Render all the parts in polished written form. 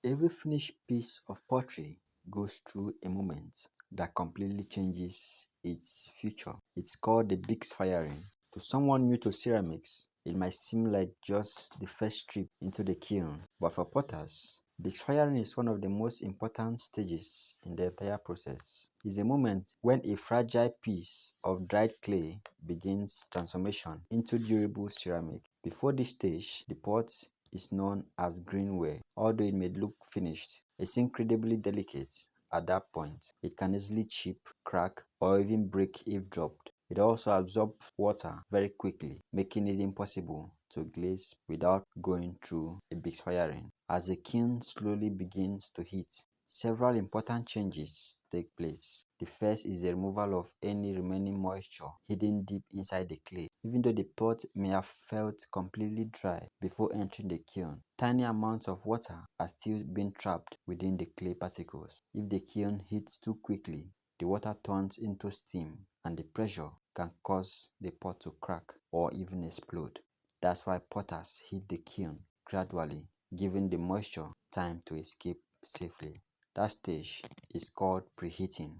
Every finished piece of pottery goes through a moment that completely changes its future. It's called the Bisque firing. To someone new to ceramics, it might seem like just the first trip into the kiln, but for potters, Bisque firing is one of the most important stages in the entire process. It's a moment when a fragile piece of dried clay begins transformation into durable ceramic. Before this stage, the pot is known as greenware. Although it may look finished, it's incredibly delicate at that point. It can easily chip, crack, or even break if dropped. It also absorbs water very quickly, making it impossible to glaze without going through a big firing. As the kiln slowly begins to heat, several important changes take place. The first is the removal of any remaining moisture hidden deep inside the clay. Even though the pot may have felt completely dry before entering the kiln, tiny amounts of water are still being trapped within the clay particles. If the kiln heats too quickly, the water turns into steam and the pressure can cause the pot to crack or even explode. That's why potters heat the kiln gradually, giving the moisture time to escape safely. That stage is called preheating.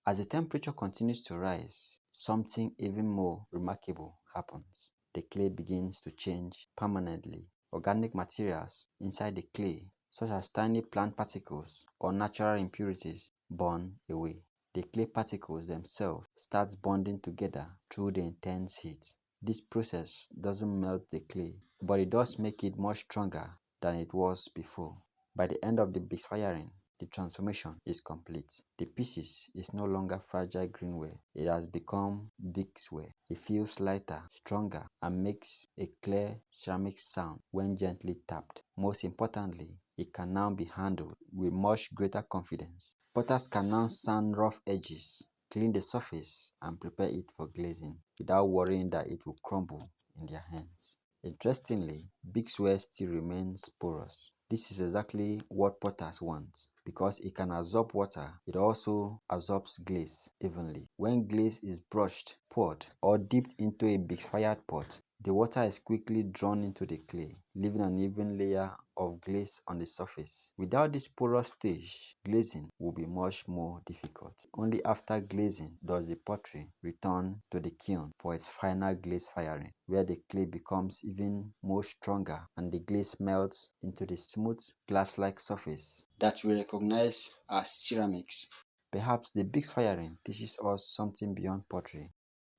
As the temperature continues to rise, something even more remarkable happens. The clay begins to change permanently. Organic materials inside the clay, such as tiny plant particles or natural impurities, burn away. The clay particles themselves start bonding together through the intense heat. This process doesn't melt the clay, but it does make it much stronger than it was before. By the end of the big firing, the transformation is complete. The pieces is no longer fragile greenware. It has become Bisqueware. It feels lighter, stronger, and makes a clear ceramic sound when gently tapped. Most importantly, it can now be handled with much greater confidence. Potters can now sand rough edges, clean the surface, and prepare it for glazing without worrying that it will crumble in their hands. Interestingly, Bisqueware still remains porous. This is exactly what potters want. Because it can absorb water, it also absorbs glaze evenly. When glaze is brushed, poured, or dipped into a big-fired pot, the water is quickly drawn into the clay, leaving an even layer of glaze on the surface. Without this porous stage, glazing will be much more difficult. Only after glazing does the pottery return to the kiln for its final glaze firing, where the clay becomes even more stronger and the glaze melts into the smooth glass-like surface that we recognize as ceramics. Perhaps the big firing teaches us something beyond pottery.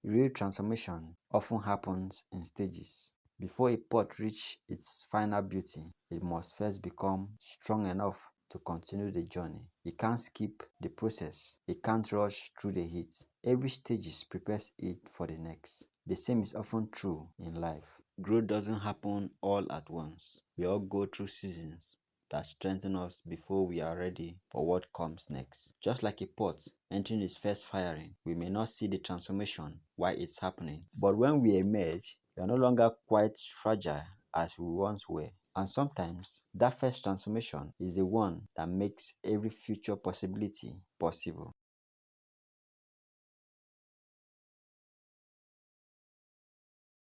Real transformation often happens in stages. Before a pot reaches its final beauty, it must first become strong enough to continue the journey. It can't skip the process. It can't rush through the heat. Every stage prepares it for the next. The same is often true in life. Growth doesn't happen all at once. We all go through seasons that strengthen us before we are ready for what comes next. Just like a pot entering its first firing, we may not see the transformation while it's happening, but when we emerge, we are no longer quite fragile as we once were. And sometimes that first transformation is the one that makes every future possibility possible.